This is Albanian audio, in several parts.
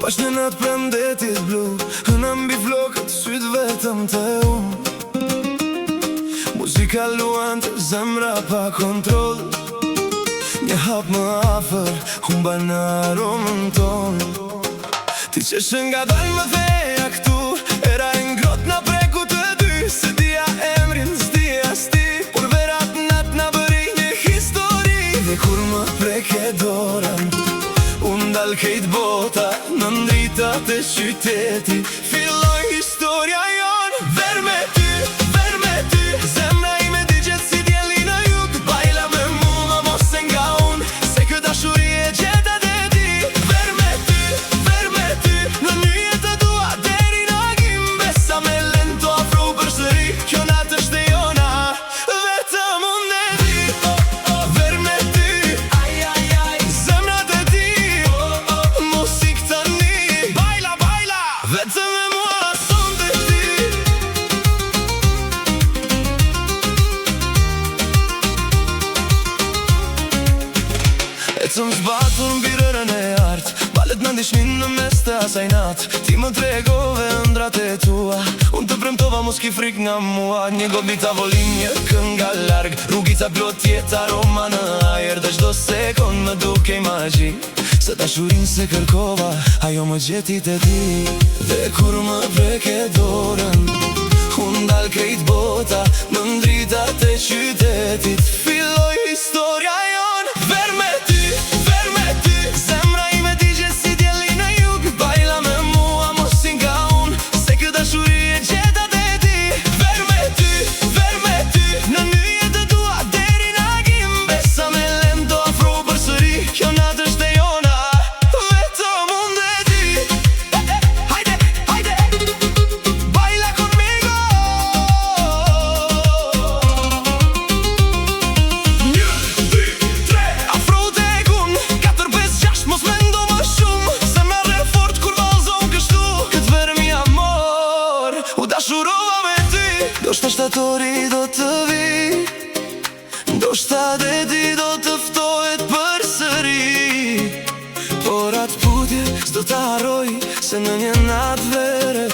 Bashkë në natë premdetit blu, hëna mbi flokët sytë vetëm të unë. Muzika luan të zemra pa kontroll. Një hap më afer, humba në aromën tonë. Ti qeshë nga dalë më theja këtu, era e ngrot na preku të dy. Se dia emrin, s'dia sti, por verat nat na bëri një histori. Dhe kur më preke doran, unë dal kejt bota, në ndritat e qyteti, filloj historia jon. Ver me ty, zemra ime digjet si djeli në jug. Bajla me mu, ma mos e nga unë, se kë dashuri e gjeta dhe ti. Ver me ty, në një jetë dua deri në agim. Besa me lento afro për sëri, kjo natë është e jona, vetëm unë e di. Ver me ty, zemrat e ti, musik tani. Bajla, vetëm e mua son dhe ti. E të më zbatur në birërën e artë, balet në ndishmin në mes të asaj natë. Ti më tregove ëndrat e tua, unë të premtova mos ki frik nga mua. Një gobi tavolin, një kënga larg, rrugica plot jet aroma në ajer. Dhe çdo sekond më duke imagji, se dashurin se kërkova, ajo më gjeti te ti. Dhe kur më preke dorën, unë dal krejt bota, në ndritat e qytetit, filloj historia jon. Ver me ty, zemra ime digjet si djeli në jug. Bajla me mua, mos i nga unë, se kë dashuri e gjeta dhe ti. Ver me ty, në një jetë dua deri në agim. Besa me lento afro për sëri, kjo natë është e jona, vetëm unë dhe ti. Hajde, baila conmigo. 1, 2, 3, afro tek unë, 4, 5, 6, mos mendo më shumë. Se merre fort kur vallzon kështu, këtë verë mi amor, u dashurova me ty. Do shta shtatori do të vi, do shta deti do të ftohet për sëri. Por atë putje s'do të harroj, se në një natë vere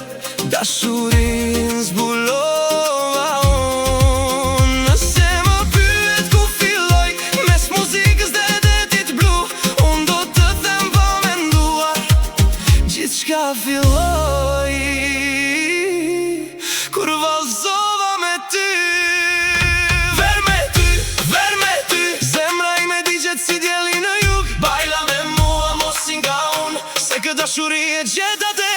dashurin zbulova unë. Nëse më pyet ku filloj, mes muzikës dhe detit blu, unë do të them pa menduar, gjithçka filloj kur vallzova me ty. Ver me ty, zemra ime digjet si djeli në jug. Bajla me mua, mos i nga unë, se kë dashuri e gjeta te